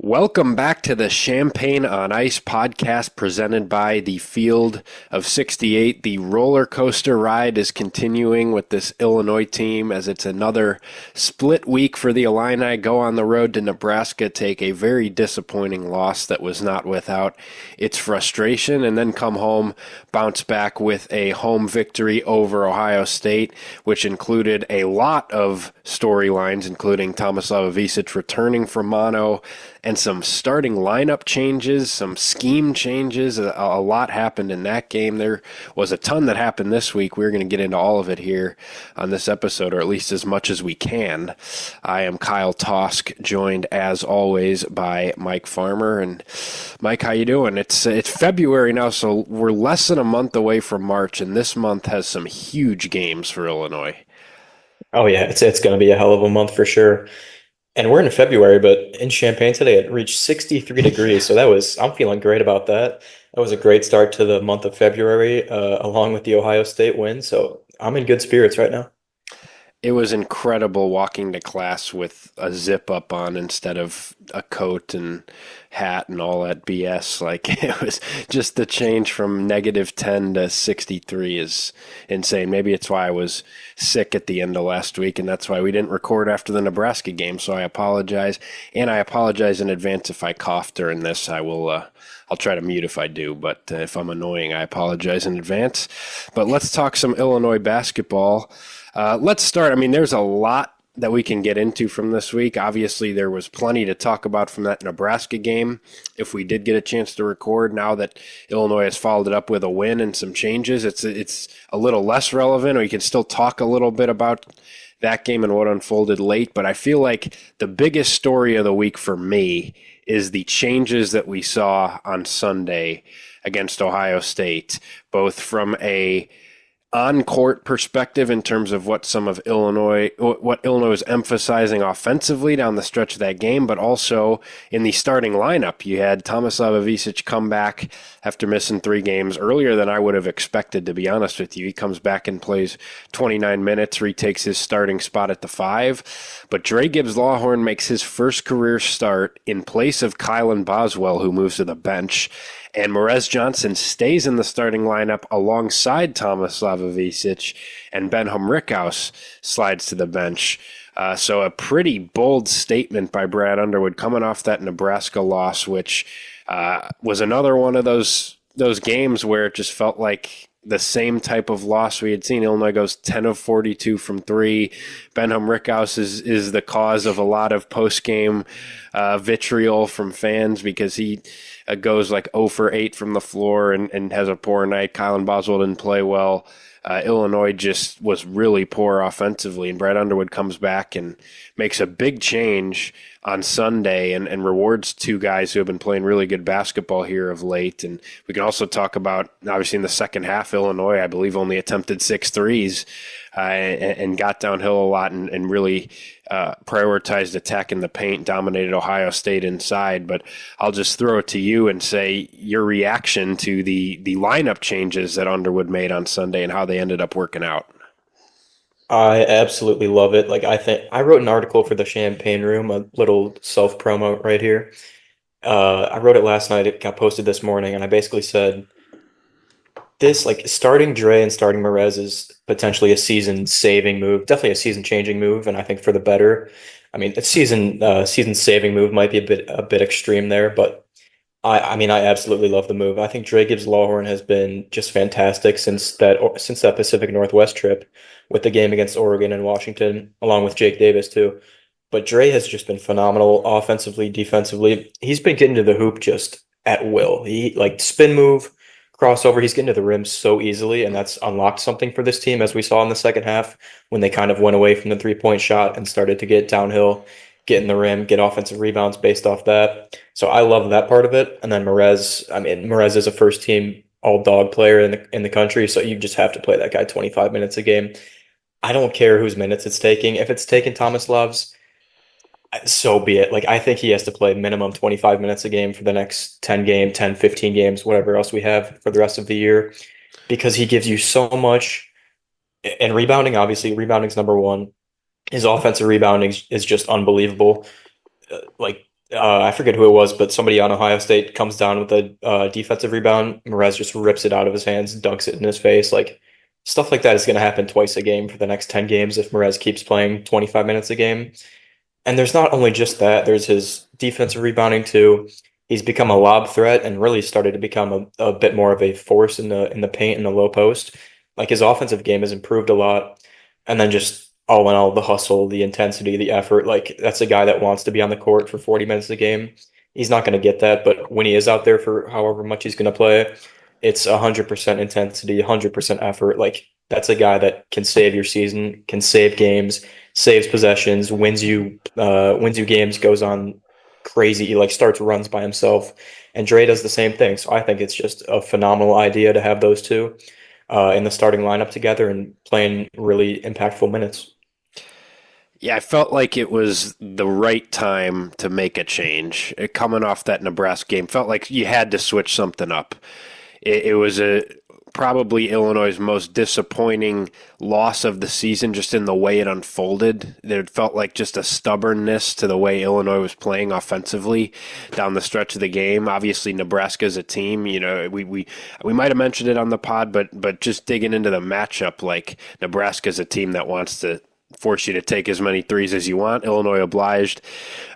Welcome back to the Champagne on Ice podcast presented by the Field of 68. The roller coaster ride is continuing with this Illinois team as it's another split week for the Illini. Go on the road to Nebraska, take a very disappointing loss that was not without its frustration, and then come home, bounce back with a home victory over Ohio State, which included a lot of storylines, including Tomislav Ivisic returning from mono, and some starting lineup changes, some scheme changes. A lot happened in that game. There was a ton that happened this week. We're going to get into all of it here on this episode, or at least as much as we can. I am Kyle Tausk, joined as always by Mike Farmer. And Mike, how you doing? It's February now, so we're less than a month away from March, and this month has some huge games for Illinois. Oh yeah, it's going to be a hell of a month for sure. And we're in February, but in Champaign today it reached 63 degrees. So I'm feeling great about that. That was a great start to the month of February, along with the Ohio State win. So I'm in good spirits right now. It was incredible walking to class with a zip up on instead of a coat and hat and all that BS. Like, it was just the change from -10 to 63 is insane. Maybe it's why I was sick at the end of last week, and that's why we didn't record after the Nebraska game. So I apologize, and I apologize in advance if I cough during this. I'll try to mute if I do, but if I'm annoying, I apologize in advance. But let's talk some Illinois basketball. Let's start. I mean, there's a lot that we can get into from this week. Obviously, there was plenty to talk about from that Nebraska game. If we did get a chance to record, now that Illinois has followed it up with a win and some changes, it's a little less relevant. We can still talk a little bit about that game and what unfolded late. But I feel like the biggest story of the week for me is the changes that we saw on Sunday against Ohio State, both from a on-court perspective in terms of what Illinois was emphasizing offensively down the stretch of that game, but also in the starting lineup. You had Tomislav Ivisic come back after missing 3 games earlier than I would have expected, to be honest with you. He comes back and plays 29 minutes, retakes his starting spot at the 5. But Dre Gibbs-lawhorn makes his first career start in place of Kylan Boswell, who moves to the bench. And Morez Johnson stays in the starting lineup alongside Tomislav Ivisic, and Ben Humrickhouse slides to the bench. So a pretty bold statement by Brad Underwood coming off that Nebraska loss, which was another one of those games where it just felt like the same type of loss we had seen. Illinois goes 10 of 42 from 3. Ben Humrickhouse is the cause of a lot of post-game vitriol from fans because he goes like 0 for 8 from the floor and has a poor night. Kylan Boswell didn't play well. Illinois just was really poor offensively, and Brad Underwood comes back and makes a big change on Sunday and rewards 2 guys who have been playing really good basketball here of late. And we can also talk about, obviously, in the second half, Illinois, I believe, only attempted 6 threes and got downhill a lot and really prioritized attack in the paint, dominated Ohio State inside. But I'll just throw it to you and say your reaction to the lineup changes that Underwood made on Sunday and how they ended up working out. I absolutely love it. Like, I think I wrote an article for the Champagne Room, a little self-promo right here. I wrote it last night. It got posted this morning, and I basically said this, like, starting Dre and starting Morez is potentially a season-saving move, definitely a season-changing move, and I think for the better. I mean, a season-saving move might be a bit extreme there, but I mean, I absolutely love the move. I think Dre Gibbs-lawhorn has been just fantastic since that Pacific Northwest trip with the game against Oregon and Washington, along with Jake Davis too. But Dre has just been phenomenal offensively, defensively. He's been getting to the hoop just at will. He, like, spin move, crossover, he's getting to the rim so easily, and that's unlocked something for this team, as we saw in the second half when they kind of went away from the three-point shot and started to get downhill, get in the rim, get offensive rebounds based off that. So I love that part of it. And then Morez is a first-team all-dog player in the country, so you just have to play that guy 25 minutes a game. I don't care whose minutes it's taking. If it's taking Tomislav's, so be it. Like, I think he has to play minimum 25 minutes a game for the next 10, 15 games, whatever else we have for the rest of the year, because he gives you so much. And rebounding, obviously, rebounding's number one. His offensive rebounding is just unbelievable. Like, I forget who it was, but somebody on Ohio State comes down with a defensive rebound. Mraz just rips it out of his hands, dunks it in his face. Like stuff like that is going to happen twice a game for the next 10 games if Mraz keeps playing 25 minutes a game. And there's not only just that, there's his defensive rebounding too. He's become a lob threat and really started to become a bit more of a force in the paint in the low post. Like his offensive game has improved a lot. And then just all in all, the hustle, the intensity, the effort, like that's a guy that wants to be on the court for 40 minutes a game. He's not going to get that, but when he is out there for however much he's going to play, it's 100% intensity, 100% effort. Like that's a guy that can save your season, can save games, saves possessions, wins you games, goes on crazy, he like starts runs by himself. And Dre does the same thing. So I think it's just a phenomenal idea to have those two in the starting lineup together and playing really impactful minutes. Yeah, I felt like it was the right time to make a change. Coming off that Nebraska game, felt like you had to switch something up. It was probably Illinois' most disappointing loss of the season, just in the way it unfolded. It felt like just a stubbornness to the way Illinois was playing offensively down the stretch of the game. Obviously, Nebraska is a team. You know, we might have mentioned it on the pod, but just digging into the matchup, like Nebraska is a team that wants to force you to take as many threes as you want. Illinois obliged.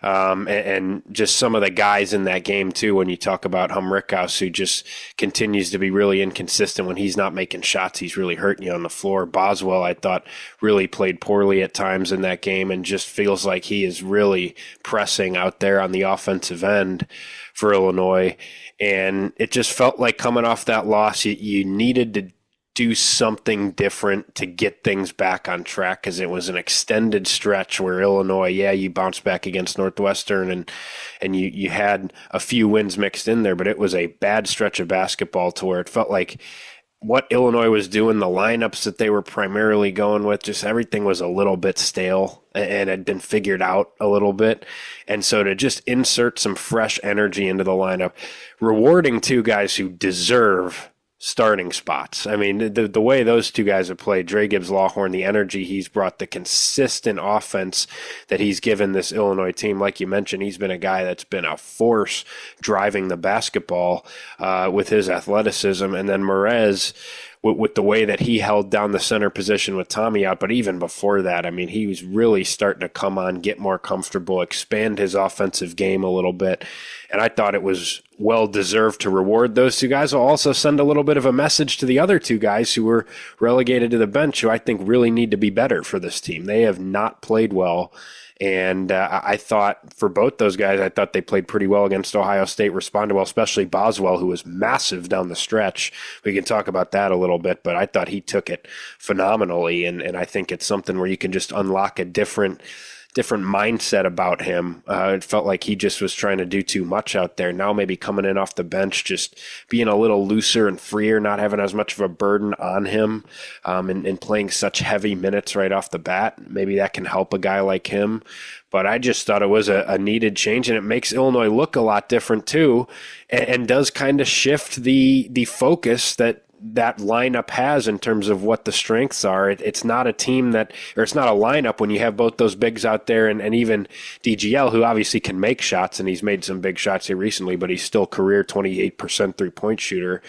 And just some of the guys in that game, too, when you talk about Humrickhouse, who just continues to be really inconsistent when he's not making shots. He's really hurting you on the floor. Boswell, I thought, really played poorly at times in that game and just feels like he is really pressing out there on the offensive end for Illinois. And it just felt like coming off that loss, you needed to do something different to get things back on track, because it was an extended stretch where Illinois, you bounced back against Northwestern and you had a few wins mixed in there, but it was a bad stretch of basketball to where it felt like what Illinois was doing, the lineups that they were primarily going with, just everything was a little bit stale and had been figured out a little bit. And so to just insert some fresh energy into the lineup, rewarding two guys who deserve starting spots. I mean, the way those two guys have played, Dre Gibbs-Lawhorn, the energy he's brought, the consistent offense that he's given this Illinois team. Like you mentioned, he's been a guy that's been a force driving the basketball with his athleticism. And then Mraz, with the way that he held down the center position with Tommy out. But even before that, I mean, he was really starting to come on, get more comfortable, expand his offensive game a little bit. And I thought it was well-deserved to reward those two guys. I'll also send a little bit of a message to the other two guys who were relegated to the bench, who I think really need to be better for this team. They have not played well. And I thought for both those guys, I thought they played pretty well against Ohio State, responded well, especially Boswell, who was massive down the stretch. We can talk about that a little bit, but I thought he took it phenomenally. And I think it's something where you can just unlock a different mindset about him. It felt like he just was trying to do too much out there. Now maybe coming in off the bench, just being a little looser and freer, not having as much of a burden on him, and playing such heavy minutes right off the bat. Maybe that can help a guy like him. But I just thought it was a needed change, and it makes Illinois look a lot different too, and does kind of shift the focus that lineup has in terms of what the strengths are. It's not a team it's not a lineup when you have both those bigs out there and even DGL, who obviously can make shots, and he's made some big shots here recently, but he's still career 28% three-point shooter.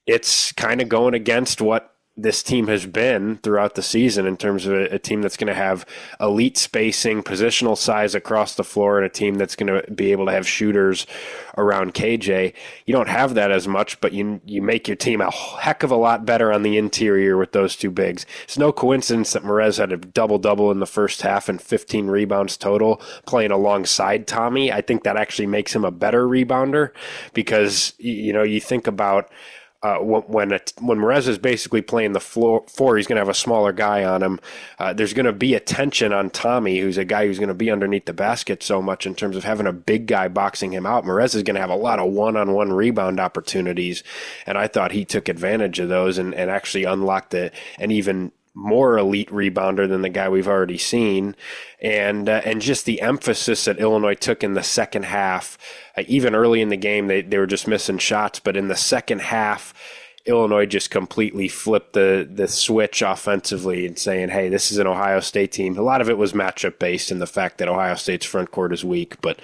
It's kind of going against what this team has been throughout the season in terms of a team that's going to have elite spacing, positional size across the floor, and a team that's going to be able to have shooters around KJ. You don't have that as much, but you make your team a heck of a lot better on the interior with those two bigs. It's no coincidence that Mraz had a double-double in the first half and 15 rebounds total playing alongside Tommy. I think that actually makes him a better rebounder, because you think about when Mraz is basically playing the floor, he's going to have a smaller guy on him. There's going to be a tension on Tommy, who's a guy who's going to be underneath the basket so much in terms of having a big guy boxing him out. Mraz is going to have a lot of one-on-one rebound opportunities, and I thought he took advantage of those and actually unlocked an even more elite rebounder than the guy we've already seen. And just the emphasis that Illinois took in the second half, even early in the game, they were just missing shots, but in the second half, Illinois just completely flipped the switch offensively and saying, hey, this is an Ohio State team. A lot of it was matchup based in the fact that Ohio State's front court is weak, but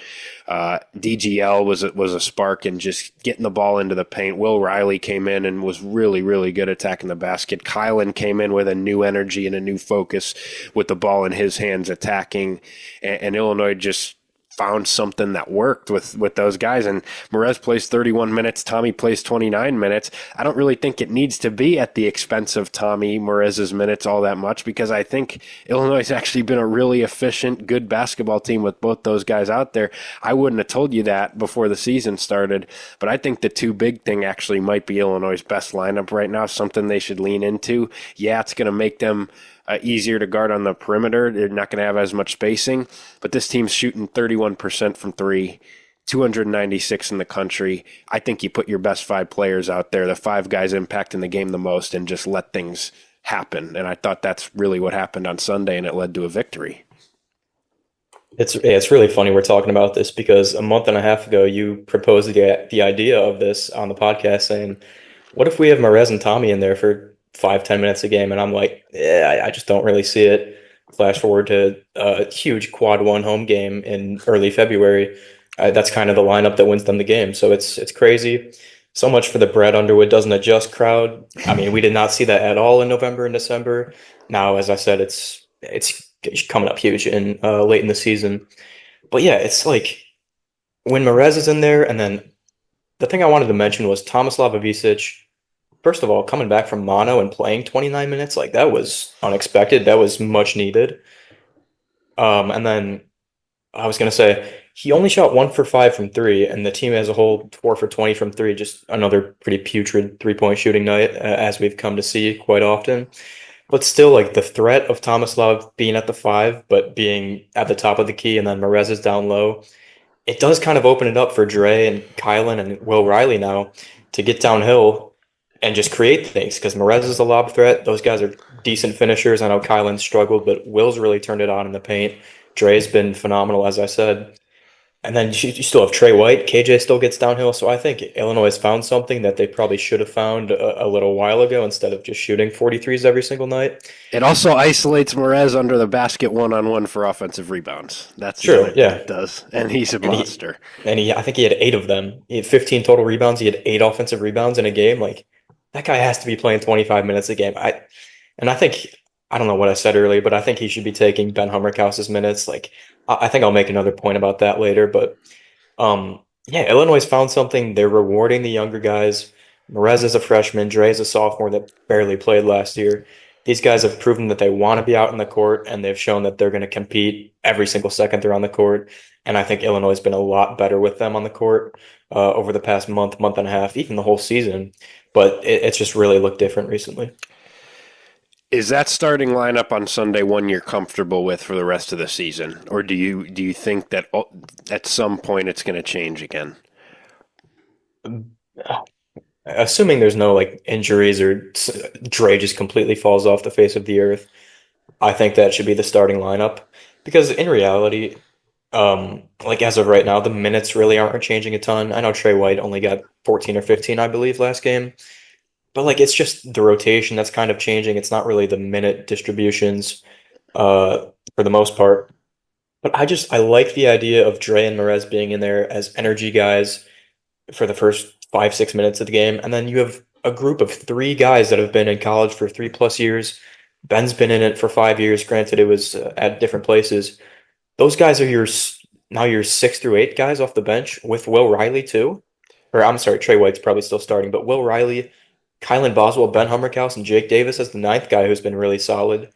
DGL was a spark in just getting the ball into the paint. Will Riley came in and was really, really good attacking the basket. Kylan came in with a new energy and a new focus with the ball in his hands attacking, and Illinois just found something that worked with those guys. And Merez plays 31 minutes. Tommy plays 29 minutes. I don't really think it needs to be at the expense of Tommy Merez's minutes all that much, because I think Illinois has actually been a really efficient, good basketball team with both those guys out there. I wouldn't have told you that before the season started, but I think the two big thing actually might be Illinois' best lineup right now, something they should lean into. Yeah, it's going to make them easier to guard on the perimeter. They're not going to have as much spacing, but this team's shooting 31% from three, 296 in the country. I think you put your best five players out there, the five guys impacting the game the most, and just let things happen. And I thought that's really what happened on Sunday, and it led to a victory. It's really funny we're talking about this because a month and a half ago you proposed the idea of this on the podcast, saying, what if we have Merez and Tommy in there for 5-10 minutes a game? And I'm like, yeah, I just don't really see it. Flash forward to a huge quad one home game in early February. That's kind of the lineup that wins them the game. So it's crazy. So much for the Brad Underwood doesn't adjust crowd. I mean, we did not see that at all in November and December. Now, as I said, it's coming up huge in late in the season. But yeah, it's like when Merez is in there, and then the thing I wanted to mention was Tomislav Ivisic. First of all, coming back from mono and playing 29 minutes, like that was unexpected. That was much needed. And then I was going to say, he only shot 1 for 5 from three, and the team as a whole 4 for 20 from three. Just another pretty putrid 3-point shooting night, as we've come to see quite often. But still, like the threat of Tomislav being at the 5, but being at the top of the key, and then Merez is down low, it does kind of open it up for Dre and Kylan and Will Riley now to get downhill and just create things, because Merez is a lob threat. Those guys are decent finishers. I know Kylan struggled, but Will's really turned it on in the paint. Dre's been phenomenal, as I said. And then you still have Trey White. KJ still gets downhill. So I think Illinois has found something that they probably should have found a little while ago instead of just shooting 43s every single night. It also isolates Merez under the basket one-on-one for offensive rebounds. That's true, what yeah. it does. And he's a monster. I think he had 8 of them. He had 15 total rebounds. He had 8 offensive rebounds in a game. Like, that guy has to be playing 25 minutes a game. I think, I don't know what I said earlier, but I think he should be taking Ben Hummerkaus's minutes. Like, I think I'll make another point about that later. But yeah, Illinois found something. They're rewarding the younger guys. Merez is a freshman. Dre is a sophomore that barely played last year. These guys have proven that they want to be out in the court, and they've shown that they're going to compete every single second they're on the court. And I think Illinois has been a lot better with them on the court over the past month and a half, even the whole season. But it's just really looked different recently. Is that starting lineup on Sunday one you're comfortable with for the rest of the season, or do you think that at some point it's going to change again? Assuming there's no like injuries or Dre just completely falls off the face of the earth, I think that should be the starting lineup. Because in reality, like as of right now, the minutes really aren't changing a ton. I know Trey White only got 14 or 15, I believe, last game. But like it's just the rotation that's kind of changing. It's not really the minute distributions for the most part. But I like the idea of Dre and Merez being in there as energy guys for the first 5-6 minutes of the game. And then you have a group of 3 guys that have been in college for 3+ years. Ben's been in it for 5 years. Granted, it was at different places. Those guys are now your 6 through 8 guys off the bench with Will Riley too. Or I'm sorry, Trey White's probably still starting, but Will Riley, Kylan Boswell, Ben Hummerkaus, and Jake Davis as the 9th guy who's been really solid.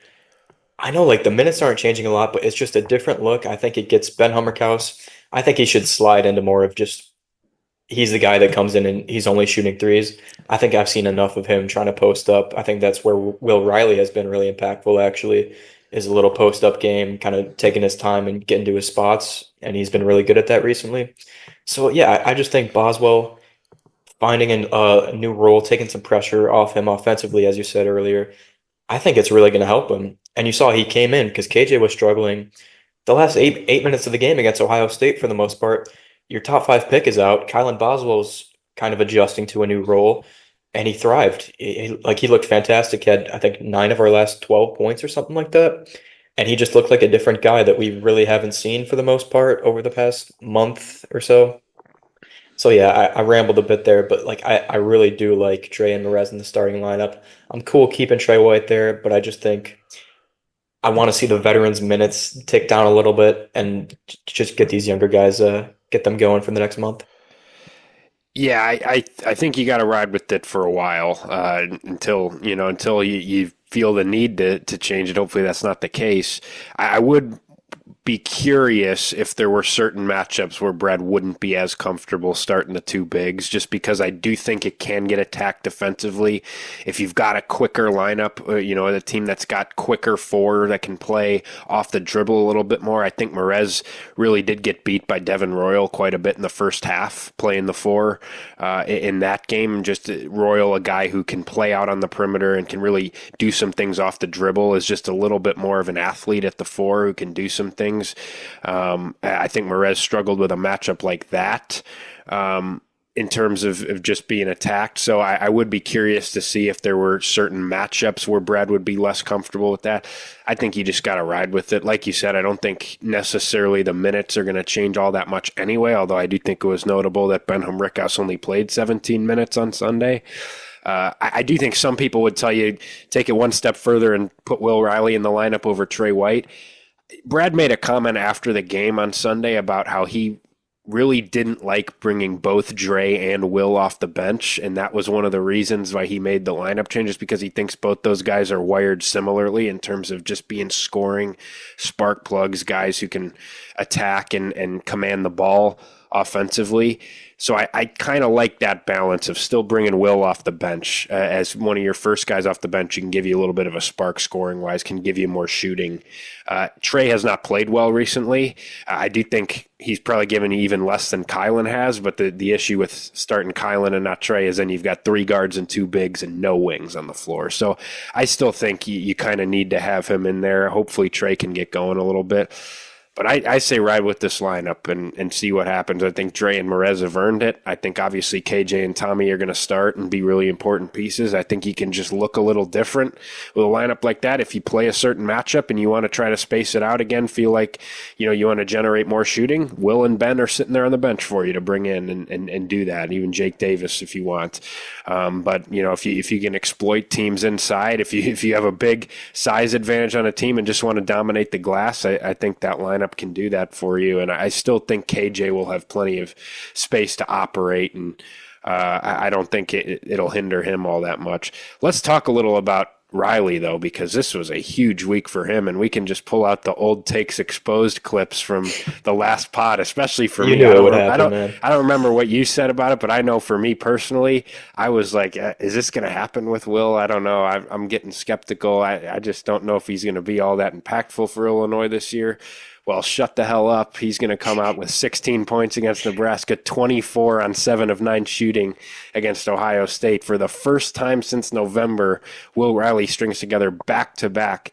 I know like the minutes aren't changing a lot, but it's just a different look. I think it gets Ben Hummerkaus. I think he should slide into more of just he's the guy that comes in and he's only shooting threes. I think I've seen enough of him trying to post up. I think that's where Will Riley has been really impactful, actually, is a little post up game, kind of taking his time and getting to his spots. And he's been really good at that recently. So, yeah, I just think Boswell finding a new role, taking some pressure off him offensively, as you said earlier, I think it's really going to help him. And you saw he came in because KJ was struggling the last eight minutes of the game against Ohio State for the most part. Your top 5 pick is out. Kylan Boswell's kind of adjusting to a new role. and he thrived. Like he looked fantastic. He had, I think, 9 of our last 12 points or something like that. And he just looked like a different guy that we really haven't seen for the most part over the past month or so. So yeah, I rambled a bit there, but like I really do like Trey and Perez in the starting lineup. I'm cool keeping Trey White there, but I just think I want to see the veterans' minutes tick down a little bit and just get these younger guys, get them going for the next month. Yeah, I think you got to ride with it for a while until you feel the need to change it. Hopefully, that's not the case. I would be curious if there were certain matchups where Brad wouldn't be as comfortable starting the two bigs, just because I do think it can get attacked defensively. If you've got a quicker lineup, a team that's got quicker four that can play off the dribble a little bit more. I think Merez really did get beat by Devin Royal quite a bit in the first half, playing the four in that game. Just Royal, a guy who can play out on the perimeter and can really do some things off the dribble, is just a little bit more of an athlete at the four who can do some things. I think Merez struggled with a matchup like that in terms of just being attacked. So I would be curious to see if there were certain matchups where Brad would be less comfortable with that. I think you just got to ride with it. Like you said, I don't think necessarily the minutes are going to change all that much anyway, although I do think it was notable that Ben Rickhouse only played 17 minutes on Sunday. I do think some people would tell you take it one step further and put Will Riley in the lineup over Trey White. Brad made a comment after the game on Sunday about how he really didn't like bringing both Dre and Will off the bench, and that was one of the reasons why he made the lineup changes, because he thinks both those guys are wired similarly in terms of just being scoring spark plugs, guys who can attack and command the ball offensively. So I kind of like that balance of still bringing Will off the bench as one of your first guys off the bench. You can give you a little bit of a spark scoring wise, can give you more shooting. Trey has not played well recently. I do think he's probably given you even less than Kylan has, but the issue with starting Kylan and not Trey is then you've got three guards and two bigs and no wings on the floor. So I still think you kind of need to have him in there. Hopefully Trey can get going a little bit. But I say ride with this lineup and see what happens. I think Dre and Merez have earned it. I think obviously KJ and Tommy are going to start and be really important pieces. I think you can just look a little different with a lineup like that. If you play a certain matchup and you want to try to space it out again, feel like you want to generate more shooting, Will and Ben are sitting there on the bench for you to bring in and do that. Even Jake Davis if you want. But if you can exploit teams inside, if you have a big size advantage on a team and just want to dominate the glass, I think that lineup can do that for you. And I still think KJ will have plenty of space to operate, and I don't think it'll hinder him all that much. Let's talk a little about Riley, though, because this was a huge week for him, and we can just pull out the old takes exposed clips from the last pod, especially for me. Knew it would happen, man. I don't remember what you said about it, but I know for me personally, I was like, is this going to happen with Will? I don't know. I'm getting skeptical. I just don't know if he's going to be all that impactful for Illinois this year. Well, shut the hell up. He's going to come out with 16 points against Nebraska, 24 on 7 of 9 shooting against Ohio State. For the first time since November, Will Riley strings together back-to-back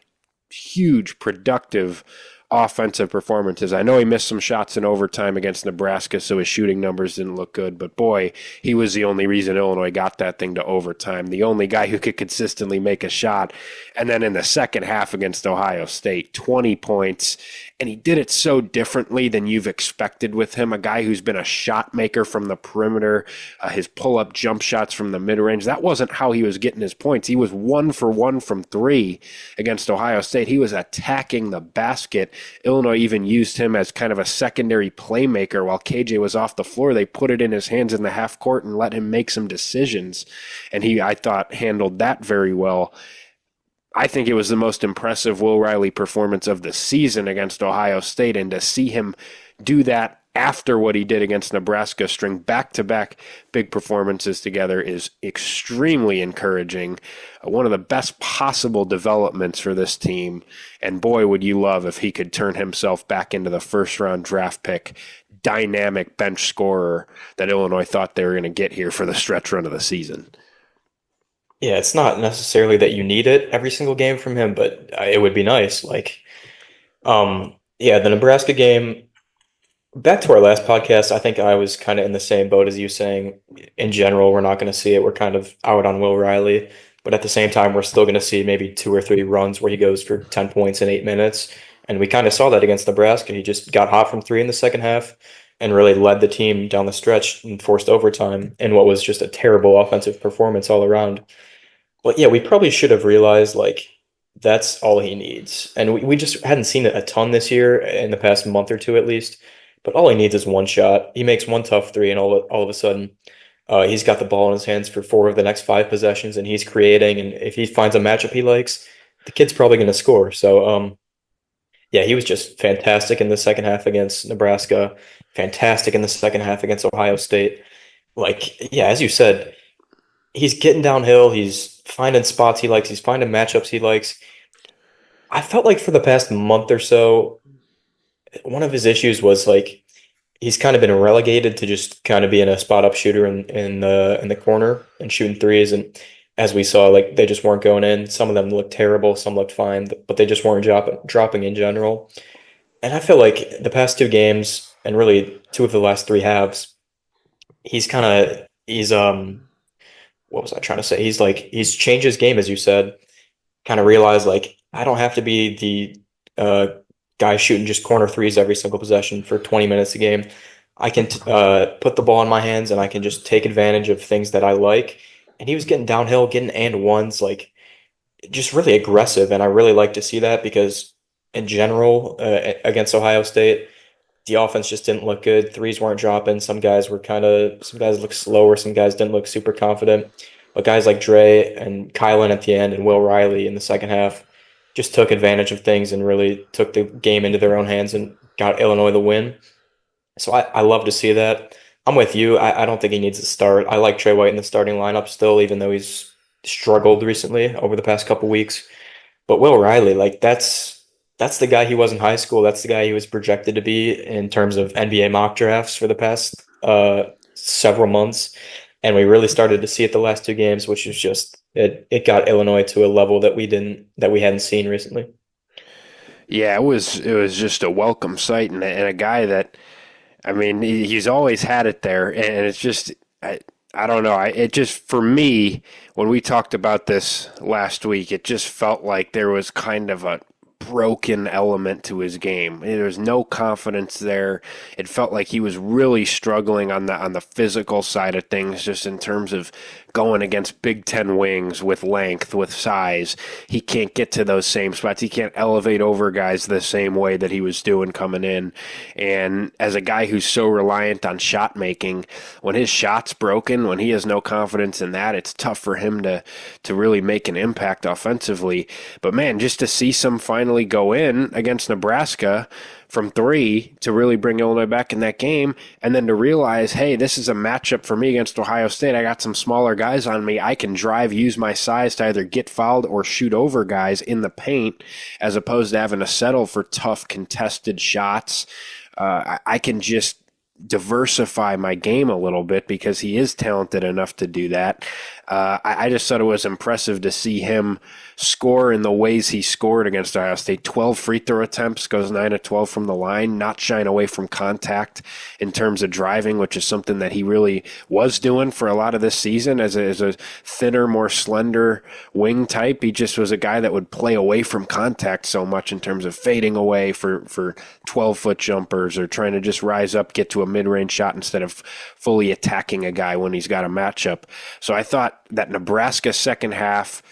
huge, productive offensive performances. I know he missed some shots in overtime against Nebraska, so his shooting numbers didn't look good, but boy, he was the only reason Illinois got that thing to overtime, the only guy who could consistently make a shot. And then in the second half against Ohio State, 20 points, and he did it so differently than you've expected with him, a guy who's been a shot maker from the perimeter, his pull-up jump shots from the mid-range. That wasn't how he was getting his points. He was 1 for 1 from 3 against Ohio State. He was attacking the basket. Illinois even used him as kind of a secondary playmaker while KJ was off the floor. They put it in his hands in the half court and let him make some decisions. And he, I thought, handled that very well. I think it was the most impressive Will Riley performance of the season against Ohio State, and to see him do that after what he did against Nebraska, string back-to-back big performances together, is extremely encouraging. One of the best possible developments for this team, and boy, would you love if he could turn himself back into the first-round draft pick, dynamic bench scorer that Illinois thought they were going to get here for the stretch run of the season. Yeah, it's not necessarily that you need it every single game from him, but it would be nice. Yeah, the Nebraska game, Back to our last podcast, I think I was kind of in the same boat as you saying, in general, we're not going to see it. We're kind of out on Will Riley. But at the same time, we're still going to see maybe two or three runs where he goes for 10 points in 8 minutes. And we kind of saw that against Nebraska. He just got hot from three in the second half and really led the team down the stretch and forced overtime in what was just a terrible offensive performance all around. But yeah, we probably should have realized like that's all he needs. And we just hadn't seen it a ton this year in the past month or two at least. But all he needs is one shot. He makes one tough three, and all of a sudden, he's got the ball in his hands for four of the next five possessions, and he's creating. And if he finds a matchup he likes, the kid's probably going to score. So, yeah, he was just fantastic in the second half against Nebraska, fantastic in the second half against Ohio State. Like, yeah, as you said, he's getting downhill. He's finding spots he likes. He's finding matchups he likes. I felt like for the past month or so, one of his issues was like he's kind of been relegated to just kind of being a spot up shooter in the corner and shooting threes. And as we saw, like they just weren't going in. Some of them looked terrible, some looked fine, but they just weren't dropping in general. And I feel like the past two games and really two of the last three halves, he's what was I trying to say? He's changed his game, as you said, kind of realized like I don't have to be the guy shooting just corner threes every single possession for 20 minutes a game. I can put the ball in my hands and I can just take advantage of things that I like. And he was getting downhill, getting and ones, like just really aggressive. And I really like to see that because in general, against Ohio State, the offense just didn't look good. Threes weren't dropping. Some guys looked slower. Some guys didn't look super confident. But guys like Dre and Kylan at the end and Will Riley in the second half just took advantage of things and really took the game into their own hands and got Illinois the win. So I love to see that. I'm with you. I don't think he needs to start. I like Trey White in the starting lineup still, even though he's struggled recently over the past couple weeks. But Will Riley, like that's the guy he was in high school. That's the guy he was projected to be in terms of NBA mock drafts for the past several months. And we really started to see it the last two games, which is just it got Illinois to a level that we hadn't seen recently. Yeah, it was just a welcome sight and a guy that I mean he's always had it there, and it's just I don't know. It just for me when we talked about this last week, it just felt like there was kind of a broken element to his game. There was no confidence there. It felt like he was really struggling on the physical side of things, just in terms of going against Big Ten wings with length, with size. He can't get to those same spots. He can't elevate over guys the same way that he was doing coming in. And as a guy who's so reliant on shot making, when his shot's broken, when he has no confidence in that, it's tough for him to really make an impact offensively. But man, just to see some finally go in against Nebraska from three to really bring Illinois back in that game, and then to realize, hey, this is a matchup for me against Ohio State. I got some smaller guys on me. I can drive, use my size to either get fouled or shoot over guys in the paint, as opposed to having to settle for tough contested shots. I can just diversify my game a little bit because he is talented enough to do that. I just thought it was impressive to see him score in the ways he scored against Ohio State. 12 free throw attempts, goes 9 of 12 from the line, not shying away from contact in terms of driving, which is something that he really was doing for a lot of this season as a thinner, more slender wing type. He just was a guy that would play away from contact so much in terms of fading away for 12-foot jumpers or trying to just rise up, get to a mid-range shot instead of fully attacking a guy when he's got a matchup. So I thought that Nebraska second half,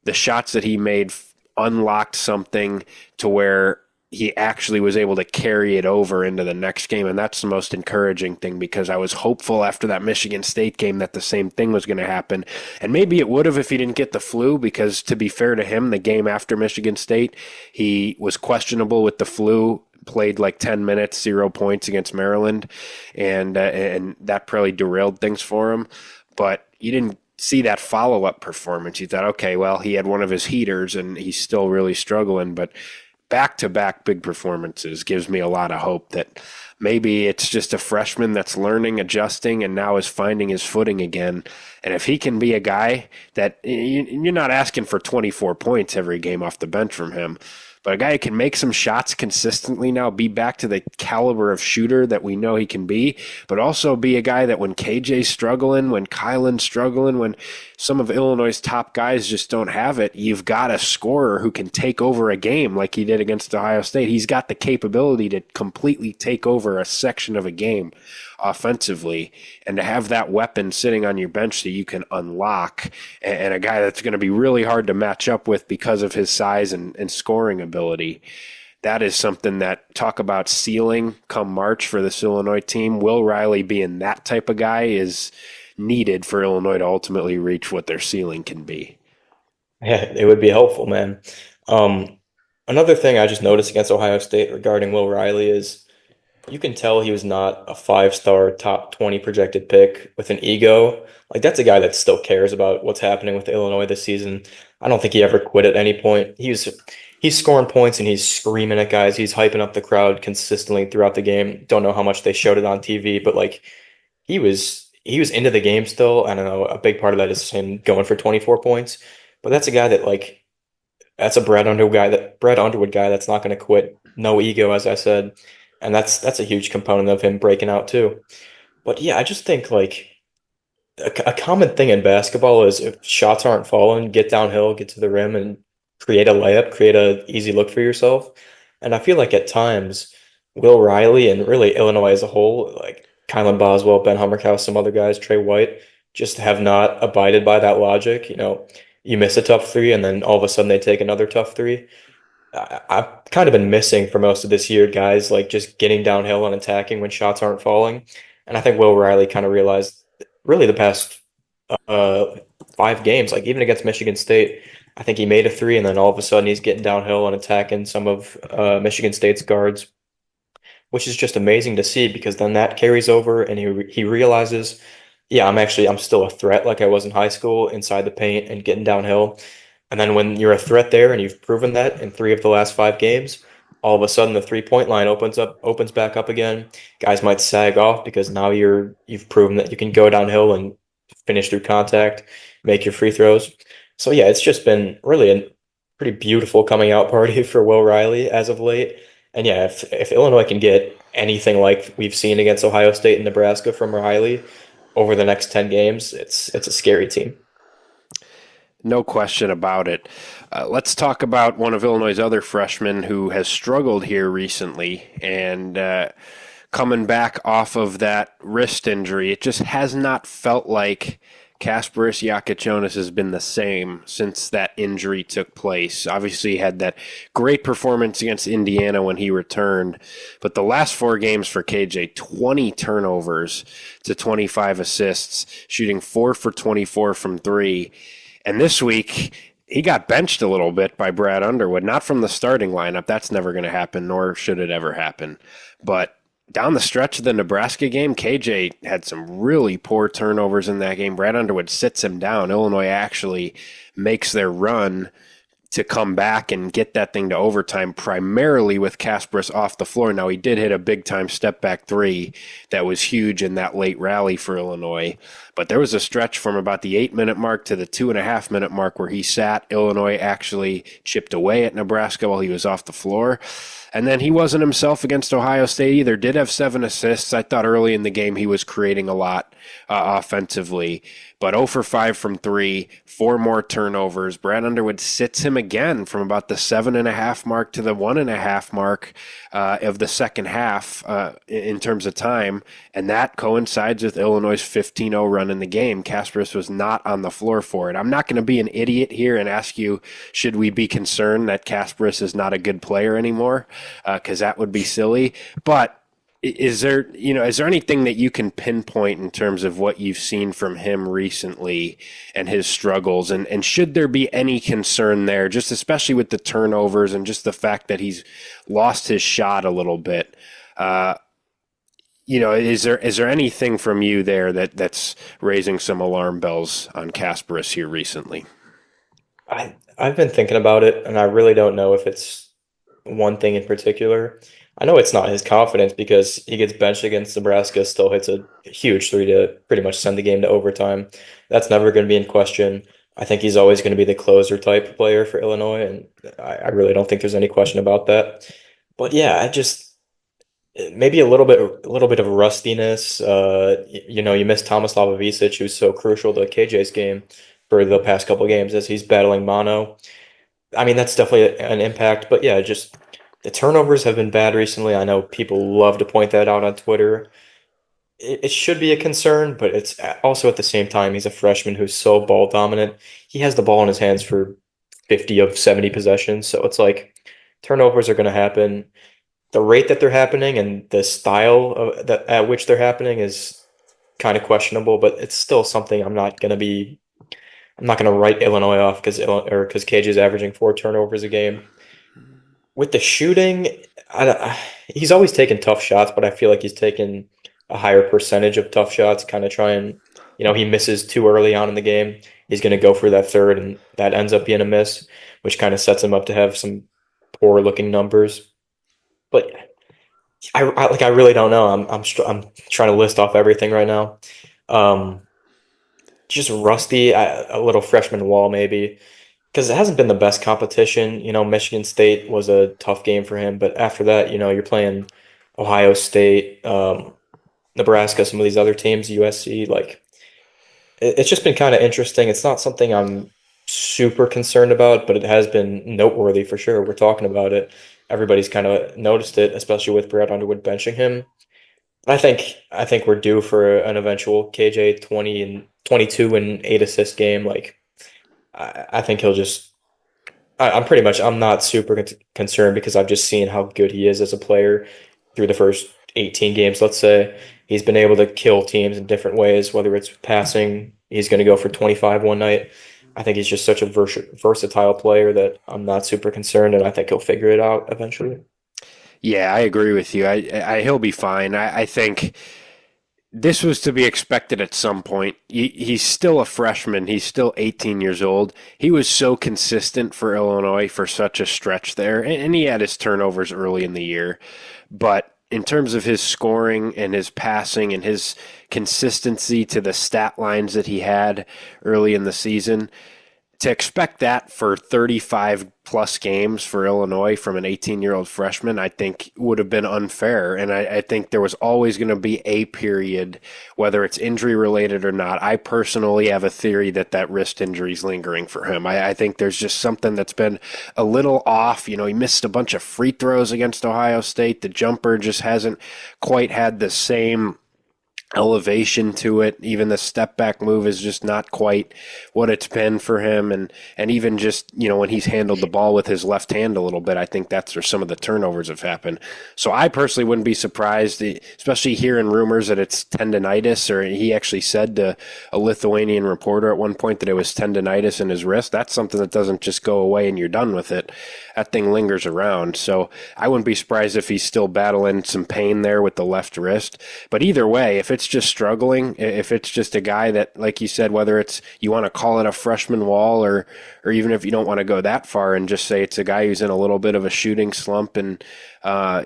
the shots that he made unlocked something to where he actually was able to carry it over into the next game. And that's the most encouraging thing, because I was hopeful after that Michigan State game that the same thing was going to happen. And maybe it would have if he didn't get the flu, because to be fair to him, the game after Michigan State, he was questionable with the flu, played like 10 minutes, 0 points against Maryland. And that probably derailed things for him. But you didn't see that follow-up performance. You thought, okay, well, he had one of his heaters and he's still really struggling, but back-to-back big performances gives me a lot of hope that maybe it's just a freshman that's learning, adjusting, and now is finding his footing again. And if he can be a guy that you're not asking for 24 points every game off the bench from him, but a guy who can make some shots consistently now, be back to the caliber of shooter that we know he can be, but also be a guy that when KJ's struggling, when Kylan's struggling, when some of Illinois' top guys just don't have it, you've got a scorer who can take over a game like he did against Ohio State. He's got the capability to completely take over a section of a game offensively, and to have that weapon sitting on your bench that you can unlock, and a guy that's going to be really hard to match up with because of his size and scoring ability. That is something that, talk about ceiling come March for this Illinois team. Will Riley being that type of guy is needed for Illinois to ultimately reach what their ceiling can be. Yeah, it would be helpful, man. Um, Another thing I just noticed against Ohio State regarding Will Riley is you can tell he was not a five-star top 20 projected pick with an ego. Like that's a guy that still cares about what's happening with Illinois this season. I don't think he ever quit at any point. He's scoring points and he's screaming at guys. He's hyping up the crowd consistently throughout the game. Don't know how much they showed it on TV, but like he was into the game still. I don't know. A big part of that is him going for 24 points. But that's a guy that like that's a Brad Underwood guy that's not going to quit. No ego, as I said, and that's a huge component of him breaking out too. But yeah, I just think like a common thing in basketball is if shots aren't falling, get downhill, get to the rim, and create a layup, create a easy look for yourself. And I feel like at times Will Riley and really Illinois as a whole, like Kylan Boswell, Ben Hummerhouse, some other guys, Trey White, just have not abided by that logic. You miss a tough three, and then all of a sudden they take another tough three. I've kind of been missing for most of this year, guys, like just getting downhill and attacking when shots aren't falling. And I think Will Riley kind of realized really the past uh, 5 games, like even against Michigan State, I think he made a three, and then all of a sudden he's getting downhill and attacking some of Michigan State's guards, which is just amazing to see because then that carries over, and he realizes, yeah, I'm still a threat like I was in high school inside the paint and getting downhill. And then when you're a threat there and you've proven that in 3 of the last 5 games, all of a sudden the 3-point line opens back up again. Guys might sag off because now you've proven that you can go downhill and finish through contact, make your free throws. So yeah, it's just been really a pretty beautiful coming out party for Will Riley as of late. And yeah, if Illinois can get anything like we've seen against Ohio State and Nebraska from Riley over the next 10 games, it's a scary team. No question about it. Let's talk about one of Illinois' other freshmen who has struggled here recently and coming back off of that wrist injury. It just has not felt like Kasparas Jakucionis has been the same since that injury took place. Obviously, he had that great performance against Indiana when he returned, but the last 4 games for KJ, 20 turnovers to 25 assists, shooting 4 for 24 from three. And this week, he got benched a little bit by Brad Underwood, not from the starting lineup. That's never going to happen, nor should it ever happen. But down the stretch of the Nebraska game, KJ had some really poor turnovers in that game. Brad Underwood sits him down. Illinois actually makes their run to come back and get that thing to overtime, primarily with Kasparas off the floor. Now, he did hit a big-time step-back three that was huge in that late rally for Illinois. But there was a stretch from about the 8-minute mark to the 2.5-minute mark where he sat. Illinois actually chipped away at Nebraska while he was off the floor. And then he wasn't himself against Ohio State either. Did have 7 assists. I thought early in the game he was creating a lot offensively. But 0 for 5 from 3, 4 more turnovers. Brad Underwood sits him again from about the 7.5 mark to the 1.5 mark of the second half in terms of time. And that coincides with Illinois' 15-0 run in the game. Kasparas was not on the floor for it. I'm not going to be an idiot here and ask you, should we be concerned that Kasparas is not a good player anymore? Because that would be silly. But is there anything that you can pinpoint in terms of what you've seen from him recently and his struggles? And should there be any concern there, just especially with the turnovers and just the fact that he's lost his shot a little bit? Is there anything from you there that's raising some alarm bells on Kasparas here recently? I've been thinking about it, and I really don't know if it's one thing in particular. I know it's not his confidence because he gets benched against Nebraska, still hits a huge three to pretty much send the game to overtime. That's never going to be in question. I think he's always going to be the closer type player for Illinois, and I really don't think there's any question about that. But yeah, I just maybe a little bit of rustiness. You missed Tomislav Ivisic, who's so crucial to KJ's game for the past couple games as he's battling mono. I mean, that's definitely an impact. But yeah, just the turnovers have been bad recently. I know people love to point that out on Twitter. It should be a concern, but it's also at the same time, he's a freshman who's so ball dominant. He has the ball in his hands for 50 of 70 possessions. So it's like turnovers are going to happen. The rate that they're happening and the style of that at which they're happening is kind of questionable, but it's still something I'm not going to write Illinois off because Cage is averaging 4 turnovers a game. With the shooting, he's always taken tough shots, but I feel like he's taken a higher percentage of tough shots, kind of trying, he misses too early on in the game. He's going to go for that third, and that ends up being a miss, which kind of sets him up to have some poor looking numbers. But I really don't know. I'm trying to list off everything right now. Um, just rusty, a little freshman wall maybe because it hasn't been the best competition. Michigan State was a tough game for him, but after that, you're playing Ohio State, Nebraska, some of these other teams, USC. Like it's just been kind of interesting. It's not something I'm super concerned about, but it has been noteworthy for sure. We're talking about it. Everybody's kind of noticed it, especially with Brad Underwood benching him. I think we're due for an eventual KJ 22 and 8 assist game. Like I think he'll just. I'm not super concerned because I've just seen how good he is as a player through the first 18 games. Let's say he's been able to kill teams in different ways, whether it's passing. He's going to go for 25 one night. I think he's just such a versatile player that I'm not super concerned, and I think he'll figure it out eventually. Yeah, I agree with you. He'll be fine. I think this was to be expected at some point. He's still a freshman. He's still 18 years old. He was so consistent for Illinois for such a stretch there, and he had his turnovers early in the year. But in terms of his scoring and his passing and his consistency to the stat lines that he had early in the season, to expect that for 35 plus games for Illinois from an 18-year-old freshman, I think would have been unfair. And I think there was always going to be a period, whether it's injury related or not. I personally have a theory that wrist injury is lingering for him. I think there's just something that's been a little off. He missed a bunch of free throws against Ohio State. The jumper just hasn't quite had the same elevation to it. Even the step back move is just not quite what it's been for him. And even just, when he's handled the ball with his left hand a little bit, I think that's where some of the turnovers have happened. So I personally wouldn't be surprised, especially hearing rumors that it's tendonitis, or he actually said to a Lithuanian reporter at one point that it was tendonitis in his wrist. That's something that doesn't just go away and you're done with it. That thing lingers around. So I wouldn't be surprised if he's still battling some pain there with the left wrist. But either way, if it's just struggling, if it's just a guy that, like you said, whether it's you want to call it a freshman wall, or even if you don't want to go that far and just say it's a guy who's in a little bit of a shooting slump and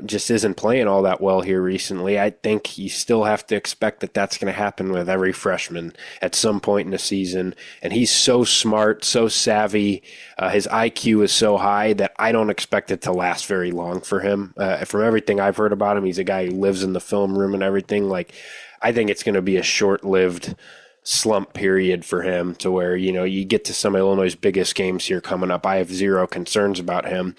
just isn't playing all that well here recently, I think you still have to expect that that's going to happen with every freshman at some point in the season. And he's so smart, so savvy. His IQ is so high that I don't expect it to last very long for him. From everything I've heard about him, he's a guy who lives in the film room and everything. Like, I think it's going to be a short-lived slump period for him to where, you get to some of Illinois' biggest games here coming up. I have zero concerns about him.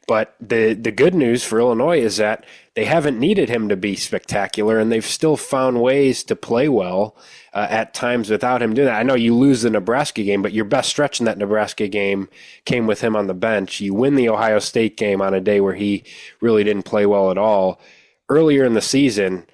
But the good news for Illinois is that they haven't needed him to be spectacular, and they've still found ways to play well at times without him doing that. I know you lose the Nebraska game, but your best stretch in that Nebraska game came with him on the bench. You win the Ohio State game on a day where he really didn't play well at all. Earlier in the season,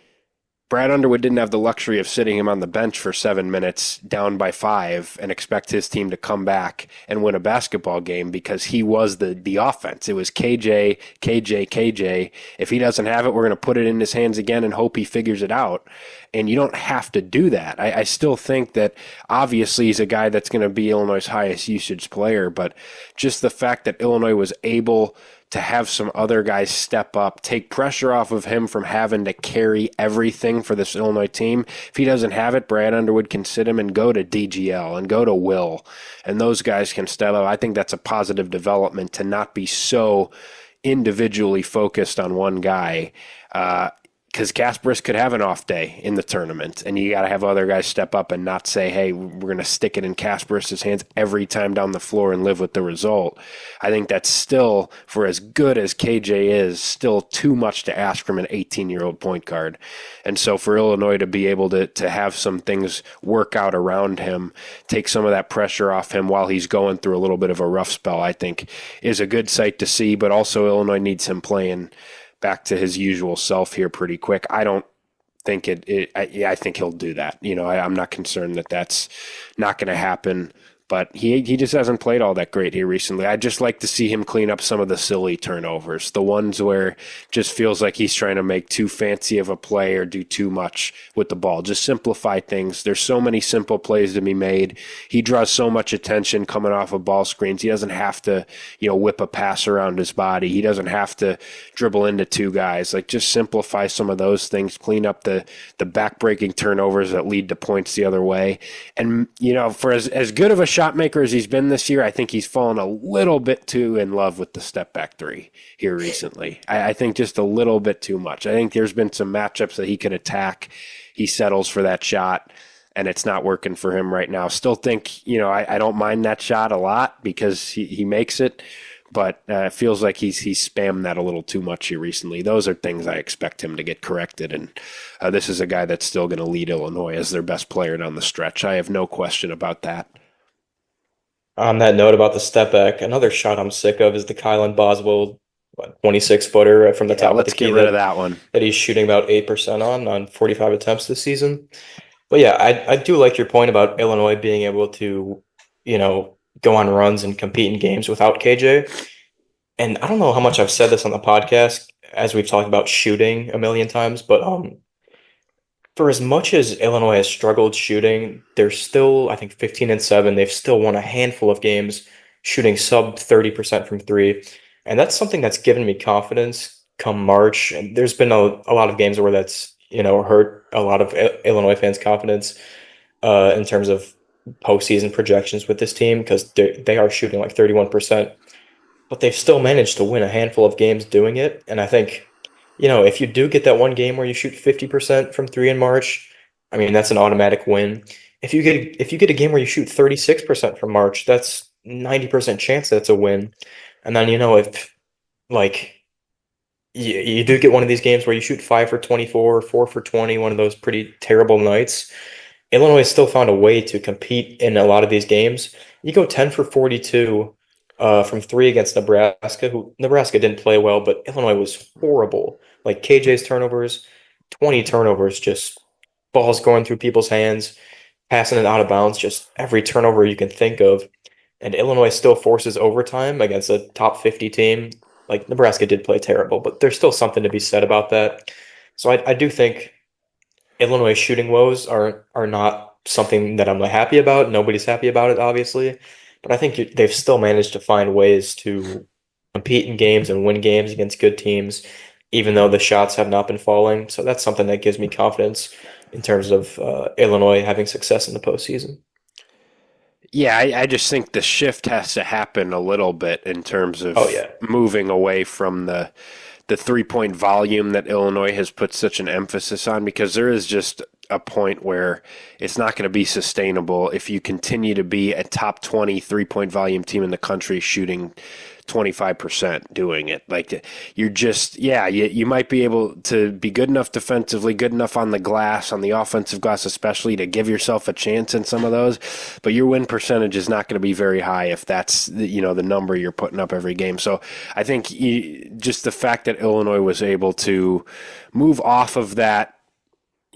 Brad Underwood didn't have the luxury of sitting him on the bench for 7 minutes down by 5 and expect his team to come back and win a basketball game because he was the offense. It was KJ, KJ, KJ. If he doesn't have it, we're going to put it in his hands again and hope he figures it out. And you don't have to do that. I still think that obviously he's a guy that's going to be Illinois' highest usage player, but just the fact that Illinois was able to have some other guys step up, take pressure off of him from having to carry everything for this Illinois team. If he doesn't have it, Brad Underwood can sit him and go to DGL and go to Will, and those guys can step up. I think that's a positive development to not be so individually focused on one guy. Because Kasparas could have an off day in the tournament, and you got to have other guys step up and not say, hey, we're going to stick it in Kasparas' hands every time down the floor and live with the result. I think that's still, for as good as KJ is, still too much to ask from an 18-year-old point guard. And so for Illinois to be able to have some things work out around him, take some of that pressure off him while he's going through a little bit of a rough spell, I think is a good sight to see, but also Illinois needs him playing back to his usual self here pretty quick. I don't think I think he'll do that. I'm not concerned that that's not going to happen, but he just hasn't played all that great here recently. I'd just like to see him clean up some of the silly turnovers, the ones where it just feels like he's trying to make too fancy of a play or do too much with the ball. Just simplify things. There's so many simple plays to be made. He draws so much attention coming off of ball screens. He doesn't have to, whip a pass around his body. He doesn't have to dribble into two guys. Like, just simplify some of those things, clean up the back-breaking turnovers that lead to points the other way. And, for as good of a shot maker as he's been this year, I think he's fallen a little bit too in love with the step back three here recently. I think just a little bit too much. I think there's been some matchups that he could attack. He settles for that shot, and it's not working for him right now. Still think, I don't mind that shot a lot because he makes it, but it feels like he's spammed that a little too much here recently. Those are things I expect him to get corrected, and this is a guy that's still going to lead Illinois as their best player down the stretch. I have no question about that. On that note about the step back, another shot I'm sick of is the Kylan Boswell 26-footer from the top of the key. Let's get rid of that one. That he's shooting about 8% on 45 attempts this season. But yeah, I do like your point about Illinois being able to, go on runs and compete in games without KJ. And I don't know how much I've said this on the podcast as we've talked about shooting a million times, but for as much as Illinois has struggled shooting, they're still, I think, 15-7. They've still won a handful of games shooting sub 30% from three. And that's something that's given me confidence come March. And there's been a lot of games where that's, hurt a lot of Illinois fans' confidence in terms of postseason projections with this team, because they are shooting like 31%. But they've still managed to win a handful of games doing it. And I think, if you do get that one game where you shoot 50% from three in March, I mean, that's an automatic win. If you get a game where you shoot 36% from March, that's 90% chance that's a win. And then, if you do get one of these games where you shoot 5 for 24 or 4 for 20, one of those pretty terrible nights, Illinois still found a way to compete in a lot of these games. You go 10 for 42 from three against Nebraska, who Nebraska didn't play well, but Illinois was horrible. Like KJ's turnovers, 20 turnovers, just balls going through people's hands, passing it out of bounds, just every turnover you can think of. And Illinois still forces overtime against a top 50 team. Like, Nebraska did play terrible, but there's still something to be said about that. So I do think Illinois shooting woes are not something that I'm happy about. Nobody's happy about it, obviously. But I think they've still managed to find ways to compete in games and win games against good teams, even though the shots have not been falling. So that's something that gives me confidence in terms of Illinois having success in the postseason. Yeah, I just think the shift has to happen a little bit in terms of moving away from the 3-point volume that Illinois has put such an emphasis on, because there is just a point where it's not going to be sustainable if you continue to be a top 20 3-point volume team in the country shooting 25% doing it. Like, you're just, you might be able to be good enough defensively, good enough on the glass, on the offensive glass especially, to give yourself a chance in some of those, but your win percentage is not going to be very high if that's the number you're putting up every game. So I think just the fact that Illinois was able to move off of that,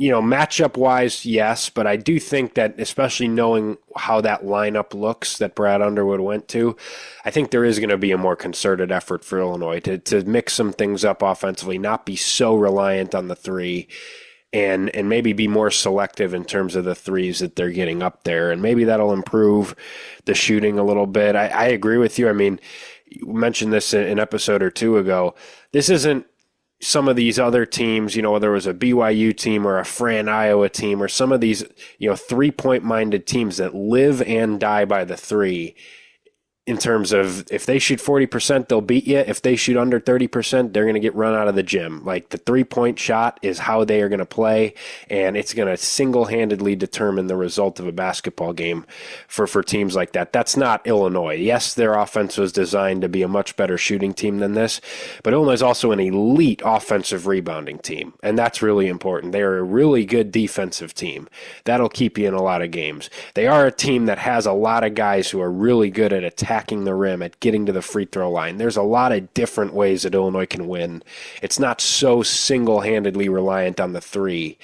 matchup-wise, yes, but I do think that, especially knowing how that lineup looks that Brad Underwood went to, I think there is going to be a more concerted effort for Illinois to mix some things up offensively, not be so reliant on the three, and maybe be more selective in terms of the threes that they're getting up there, and maybe that'll improve the shooting a little bit. I agree with you. I mean, You mentioned this in an episode or two ago. This isn't some of these other teams, whether it was a BYU team or a Fran Iowa team or some of these, 3-point minded teams that live and die by the three. In terms of if they shoot 40%, they'll beat you. If they shoot under 30%, they're going to get run out of the gym. Like the 3-point shot is how they are going to play, and it's going to single-handedly determine the result of a basketball game for teams like that. That's not Illinois. Yes, their offense was designed to be a much better shooting team than this, but Illinois is also an elite offensive rebounding team, and that's really important. They're a really good defensive team. That'll keep you in a lot of games. They are a team that has a lot of guys who are really good at attacking the rim, at getting to the free throw line. There's a lot of different ways that Illinois can win. It's not so single-handedly reliant on the three,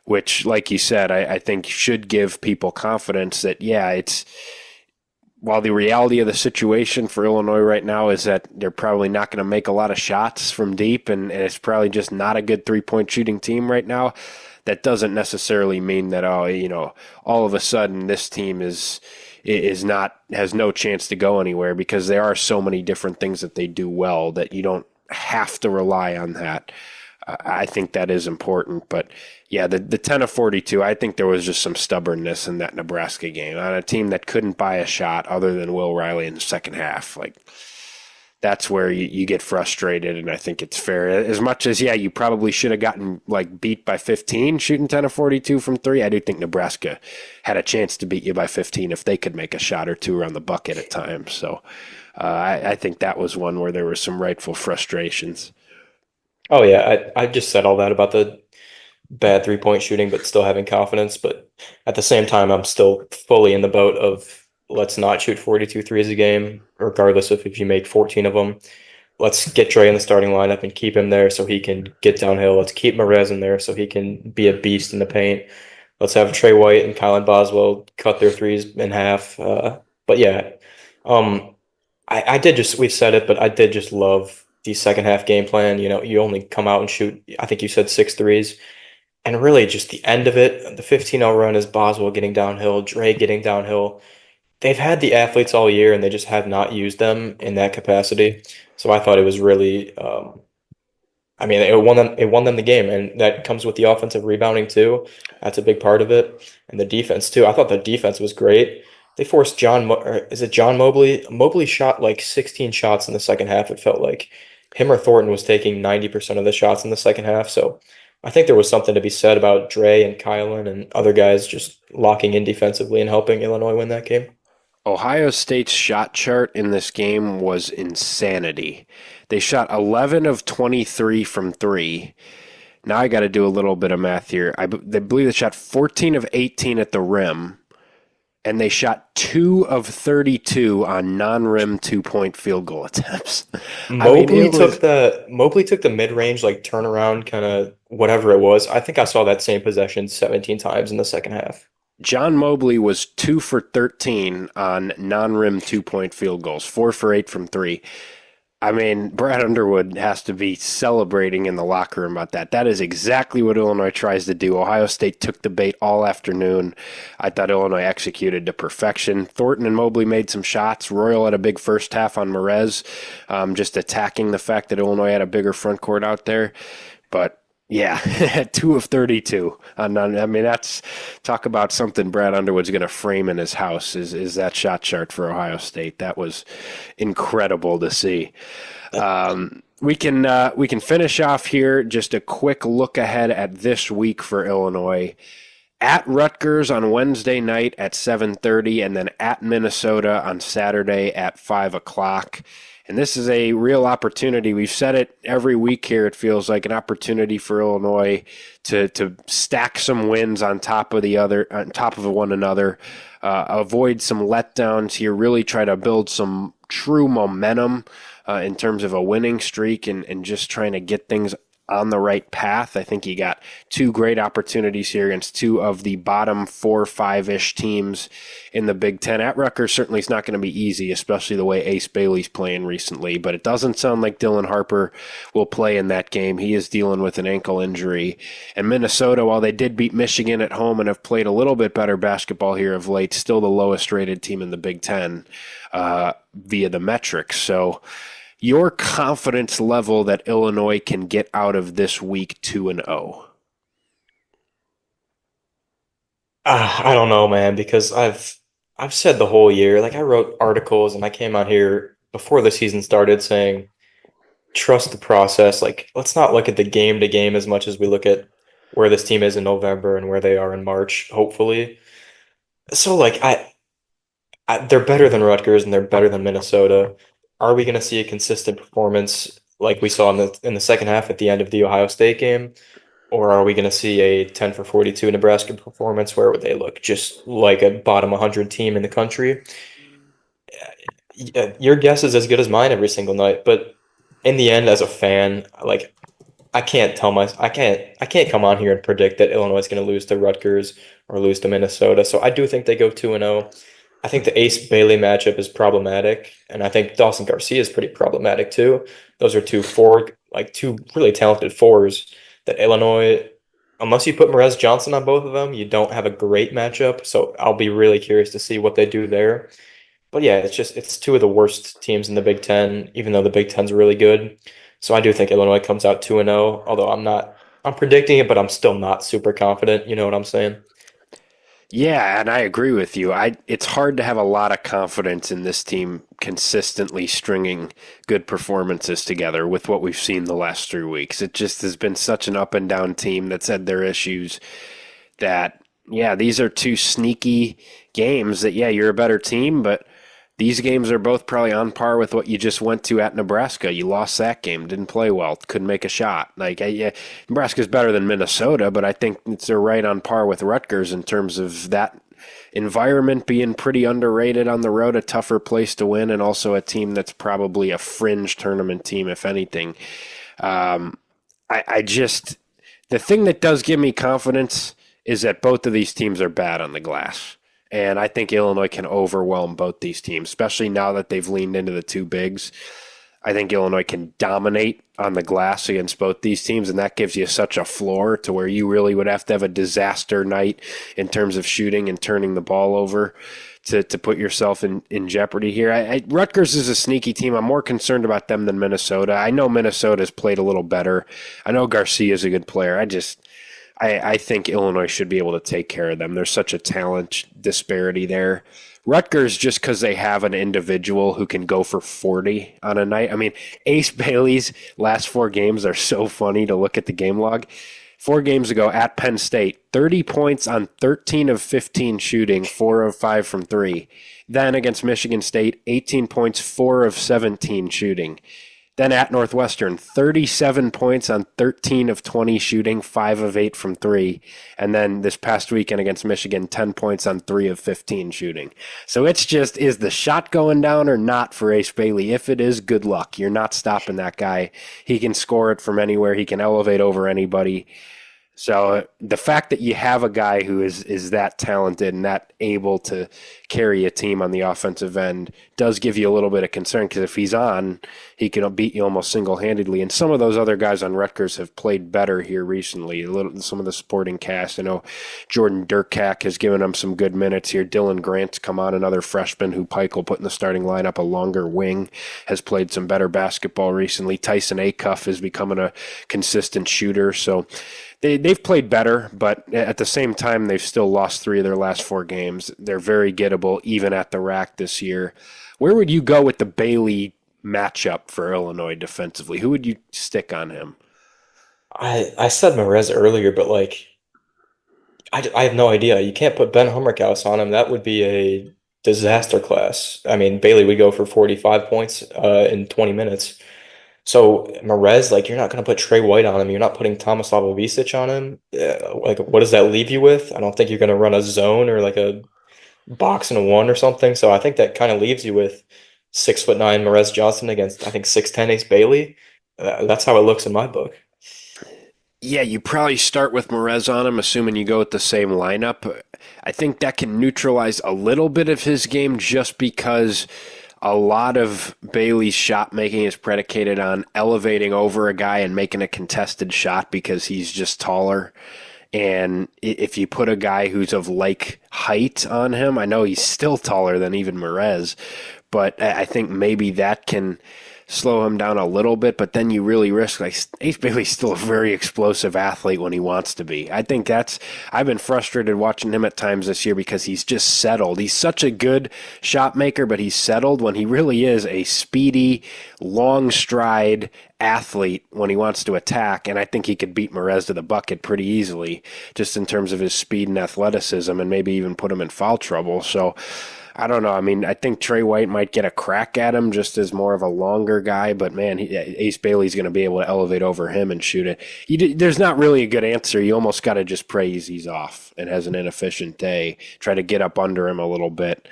which, like you said, I think should give people confidence that, it's while the reality of the situation for Illinois right now is that they're probably not going to make a lot of shots from deep, and it's probably just not a good three-point shooting team right now. That doesn't necessarily mean that, all of a sudden this team has no chance to go anywhere, because there are so many different things that they do well that you don't have to rely on that. I think that is important. But yeah, the 10 of 42, I think there was just some stubbornness in that Nebraska game on a team that couldn't buy a shot other than Will Riley in the second half. Like, that's where you get frustrated, and I think it's fair. As much as, you probably should have gotten beat by 15 shooting 10 of 42 from three, I do think Nebraska had a chance to beat you by 15 if they could make a shot or two around the bucket at times. So I think that was one where there were some rightful frustrations. Oh yeah, I just said all that about the bad 3-point shooting, but still having confidence. But at the same time, I'm still fully in the boat of let's not shoot 42 threes a game, regardless of if you make 14 of them. Let's get Dre in the starting lineup and keep him there so he can get downhill. Let's keep Merez in there so he can be a beast in the paint. Let's have Trey White and Colin Boswell cut their threes in half. But yeah, I did just, we've said it, but I did just love the second half game plan. You only come out and shoot, I think you said 6 threes. And really just the end of it, the 15-0 run is Boswell getting downhill, Dre getting downhill. They've had the athletes all year, and they just have not used them in that capacity. So I thought it was really, it won them the game, and that comes with the offensive rebounding too. That's a big part of it, and the defense too. I thought the defense was great. They forced John Mobley? Mobley shot 16 shots in the second half. It felt like him or Thornton was taking 90% of the shots in the second half. So I think there was something to be said about Dre and Kylan and other guys just locking in defensively and helping Illinois win that game. Ohio State's shot chart in this game was insanity. They shot 11 of 23 from three. Now I got to do a little bit of math here. They believe they shot 14 of 18 at the rim, and they shot 2 of 32 on non-rim 2-point field goal attempts. Mobley took the mid-range turnaround kind of whatever it was. I think I saw that same possession 17 times in the second half. John Mobley was 2 for 13 on non-rim 2-point field goals, 4 for 8 from three. Brad Underwood has to be celebrating in the locker room about that. That is exactly what Illinois tries to do. Ohio State took the bait all afternoon. I thought Illinois executed to perfection. Thornton and Mobley made some shots. Royal had a big first half on Merez, just attacking the fact that Illinois had a bigger front court out there. But yeah, 2 of 32. That's talk about something Brad Underwood's going to frame in his house is that shot chart for Ohio State. That was incredible to see. We can finish off here. Just a quick look ahead at this week for Illinois. At Rutgers on Wednesday night at 7:30, and then at Minnesota on Saturday at 5 o'clock. And this is a real opportunity. We've said it every week here. It feels like an opportunity for Illinois to stack some wins on top of one another, avoid some letdowns here, really try to build some true momentum in terms of a winning streak and just trying to get things on the right path. I think you got 2 great opportunities here against 2 of the bottom 4, 5-ish teams in the Big Ten. At Rutgers certainly it's not going to be easy, especially the way Ace Bailey's playing recently, but it doesn't sound like Dylan Harper will play in that game. He is dealing with an ankle injury. And Minnesota, while they did beat Michigan at home and have played a little bit better basketball here of late, still the lowest rated team in the Big Ten. via the metrics. So your confidence level that Illinois can get out of this week 2-0. I don't know, man, because I've said the whole year, like I wrote articles and I came out here before the season started saying trust the process. Like let's not look at the game to game as much as we look at where this team is in November and where they are in March, hopefully. So like they're better than Rutgers and they're better than Minnesota. Are we going to see a consistent performance like we saw in the second half at the end of the Ohio State game? Or are we going to see a 10 for 42 Nebraska performance where they look just like a bottom 100 team in the country? Your guess is as good as mine every single night, but in the end, as a fan, like I can't come on here and predict that Illinois is going to lose to Rutgers or lose to Minnesota. So I do think they go 2-0. I think the Ace Bailey matchup is problematic, and I think Dawson Garcia is pretty problematic too. Those are two really talented fours that Illinois, unless you put Merez Johnson on both of them, you don't have a great matchup. So I'll be really curious to see what they do there. But yeah, it's two of the worst teams in the Big Ten, even though the Big Ten's really good. So I do think Illinois comes out 2-0, although I'm predicting it, but I'm still not super confident. You know what I'm saying? Yeah, and I agree with you. It's hard to have a lot of confidence in this team consistently stringing good performances together with what we've seen the last 3 weeks. It just has been such an up and down team that's had their issues that, yeah, these are two sneaky games that, yeah, you're a better team, but these games are both probably on par with what you just went to at Nebraska. You lost that game, didn't play well, couldn't make a shot. Yeah, Nebraska's better than Minnesota, but I think they're right on par with Rutgers in terms of that environment being pretty underrated on the road, a tougher place to win, and also a team that's probably a fringe tournament team, if anything. I just, the thing that does give me confidence is that both of these teams are bad on the glass. And I think Illinois can overwhelm both these teams, especially now that they've leaned into the two bigs. I think Illinois can dominate on the glass against both these teams, and that gives you such a floor to where you really would have to have a disaster night in terms of shooting and turning the ball over to put yourself in jeopardy here. Rutgers is a sneaky team. I'm more concerned about them than Minnesota. I know Minnesota's played a little better. I know Garcia is a good player. I think Illinois should be able to take care of them. There's such a talent disparity there. Rutgers, just because they have an individual who can go for 40 on a night. I mean, Ace Bailey's last 4 games are so funny to look at the game log. 4 games ago at Penn State, 30 points on 13 of 15 shooting, 4 of 5 from 3. Then against Michigan State, 18 points, 4 of 17 shooting. Then at Northwestern, 37 points on 13 of 20 shooting, 5 of 8 from 3. And then this past weekend against Michigan, 10 points on 3 of 15 shooting. So it's just, is the shot going down or not for Ace Bailey? If it is, good luck. You're not stopping that guy. He can score it from anywhere. He can elevate over anybody. So the fact that you have a guy who is that talented and that able to carry a team on the offensive end does give you a little bit of concern, because if he's on, he can beat you almost single-handedly. And some of those other guys on Rutgers have played better here recently. Some of the supporting cast. I know Jordan Durkak has given them some good minutes here. Dylan Grant's come on, another freshman who Pike will put in the starting lineup, a longer wing, has played some better basketball recently. Tyson Acuff is becoming a consistent shooter. So they've played better, but at the same time, they've still lost 3 of their last 4 games. They're very gettable, even at the rack this year. Where would you go with the Bailey matchup for Illinois defensively? Who would you stick on him? I said Merez earlier, but like I have no idea. You can't put Ben Hummerkaus on him. That would be a disaster class. I mean, Bailey would go for 45 points in 20 minutes. So Merez, like you're not going to put Trey White on him. You're not putting Tomislav Ivisic on him. Like, what does that leave you with? I don't think you're going to run a zone or like a box and a one or something. So I think that kind of leaves you with 6'9" Merez Johnson against I think 6'10" Ace Bailey. That's how it looks in my book. Yeah, you probably start with Merez on him, assuming you go with the same lineup. I think that can neutralize a little bit of his game just because a lot of Bailey's shot making is predicated on elevating over a guy and making a contested shot because he's just taller. And if you put a guy who's of like height on him, I know he's still taller than even Merez, but I think maybe that can slow him down a little bit, but then you really risk, like, Ace Bailey's still a very explosive athlete when he wants to be. I think I've been frustrated watching him at times this year because he's just settled. He's such a good shot maker, but he's settled when he really is a speedy, long stride athlete when he wants to attack, and I think he could beat Merez to the bucket pretty easily, just in terms of his speed and athleticism, and maybe even put him in foul trouble. So I don't know. I mean, I think Trey White might get a crack at him just as more of a longer guy, but man, Ace Bailey's going to be able to elevate over him and shoot it. There's not really a good answer. You almost got to just pray he's off and has an inefficient day. Try to get up under him a little bit.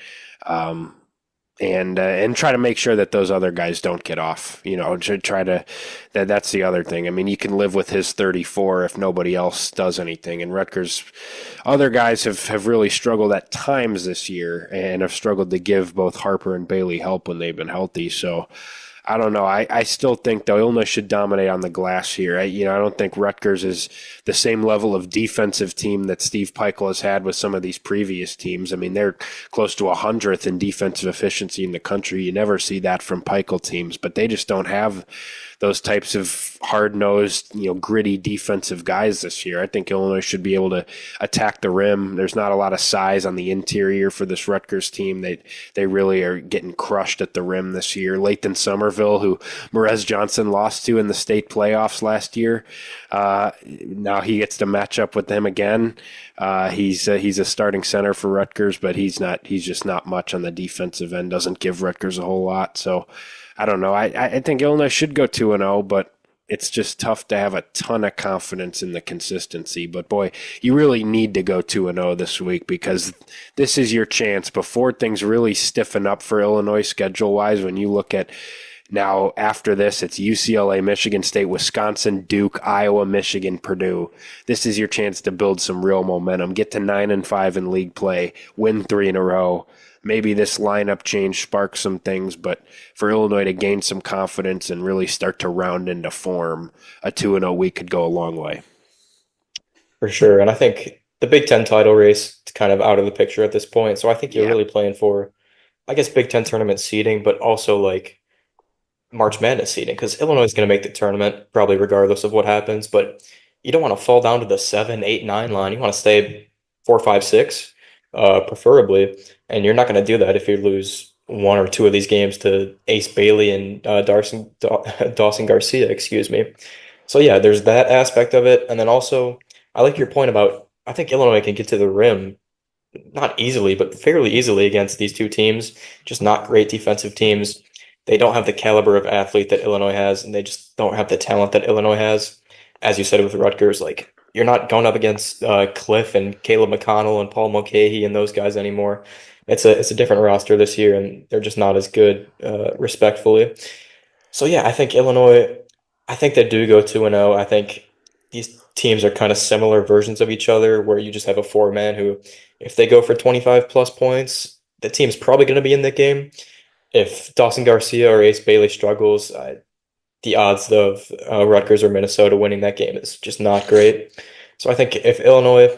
And try to make sure that those other guys don't get off. That's the other thing. I mean, you can live with his 34 if nobody else does anything. And Rutgers, other guys have really struggled at times this year and have struggled to give both Harper and Bailey help when they've been healthy. So I don't know. I still think, though, Illinois should dominate on the glass here. I don't think Rutgers is the same level of defensive team that Steve Peichel has had with some of these previous teams. I mean, they're close to 100th in defensive efficiency in the country. You never see that from Peichel teams, but they just don't have those types of hard-nosed, gritty defensive guys this year. I think Illinois should be able to attack the rim. There's not a lot of size on the interior for this Rutgers team. They really are getting crushed at the rim this year. Lathan Somerville, who Merez Johnson lost to in the state playoffs last year, now he gets to match up with them again. He's a starting center for Rutgers, but he's just not much on the defensive end. Doesn't give Rutgers a whole lot. So I don't know. I think Illinois should go 2-0, but it's just tough to have a ton of confidence in the consistency. But boy, you really need to go 2-0 this week, because this is your chance before things really stiffen up for Illinois schedule-wise. When you look at now, after this, it's UCLA, Michigan State, Wisconsin, Duke, Iowa, Michigan, Purdue. This is your chance to build some real momentum. Get to 9-5 in league play. Win 3 in a row. Maybe this lineup change sparks some things, but for Illinois to gain some confidence and really start to round into form, a 2-0 week could go a long way. For sure. And I think the Big Ten title race is kind of out of the picture at this point. So I think you're really playing for, I guess, Big Ten tournament seeding, but also like March Madness seeding, because Illinois is going to make the tournament probably regardless of what happens. But you don't want to fall down to the 7, 8, 9 line. You want to stay 4, 5, 6, preferably. And you're not going to do that if you lose 1 or 2 of these games to Ace Bailey and Dawson Garcia, excuse me. So yeah, there's that aspect of it. And then also, I like your point about, I think Illinois can get to the rim, not easily, but fairly easily against these two teams. Just not great defensive teams. They don't have the caliber of athlete that Illinois has, and they just don't have the talent that Illinois has. As you said with Rutgers, like, you're not going up against Cliff and Caleb McConnell and Paul Mulcahy and those guys anymore. It's a different roster this year, and they're just not as good, respectfully. So yeah, I think Illinois, I think they do go 2-0. I think these teams are kind of similar versions of each other, where you just have a 4-man who, if they go for 25 plus points, the team's probably going to be in the game. If Dawson Garcia or Ace Bailey struggles, the odds of Rutgers or Minnesota winning that game is just not great. So I think if Illinois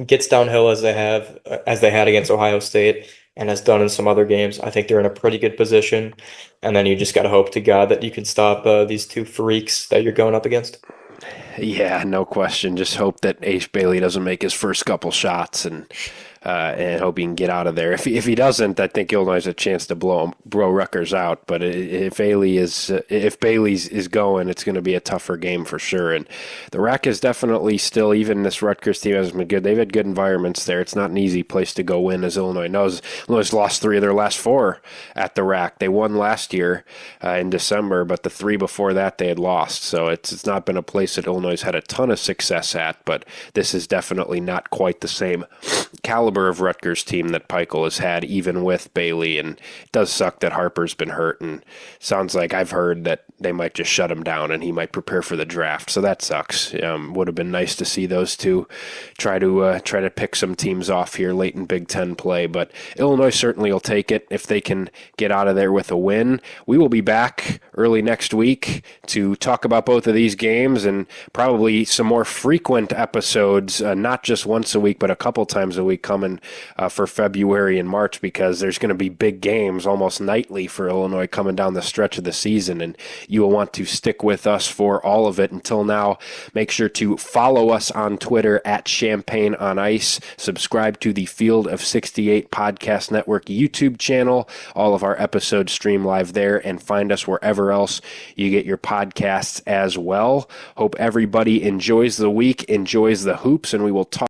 gets downhill as they had against Ohio State and has done in some other games, I think they're in a pretty good position. And then you just got to hope to God that you can stop these two freaks that you're going up against. Yeah, no question. Just hope that Ace Bailey doesn't make his first couple shots, and hope he can get out of there. If he doesn't, I think Illinois has a chance to blow Rutgers out. But if Bailey's is going, it's going to be a tougher game for sure. And the RAC is definitely still, even this Rutgers team has been good. They've had good environments there. It's not an easy place to go win, as Illinois knows. Illinois lost 3 of their last 4 at the RAC. They won last year in December, but the 3 before that they had lost. So it's not been a place that Illinois has had a ton of success at. But this is definitely not quite the same caliber of Rutgers team that Peichel has had, even with Bailey. And it does suck that Harper's been hurt, and sounds like I've heard that they might just shut him down and he might prepare for the draft. So that sucks. Would have been nice to see those two try to pick some teams off here late in Big Ten play, but Illinois certainly will take it if they can get out of there with a win. We will be back early next week to talk about both of these games, and probably some more frequent episodes, not just once a week, but a couple times a of the week coming for February and March, because there's going to be big games almost nightly for Illinois coming down the stretch of the season, and you will want to stick with us for all of it. Until now, make sure to follow us on Twitter at Champagne on Ice. Subscribe to the Field of 68 Podcast Network YouTube channel. All of our episodes stream live there, and find us wherever else you get your podcasts as well. Hope everybody enjoys the week, enjoys the hoops, and we will talk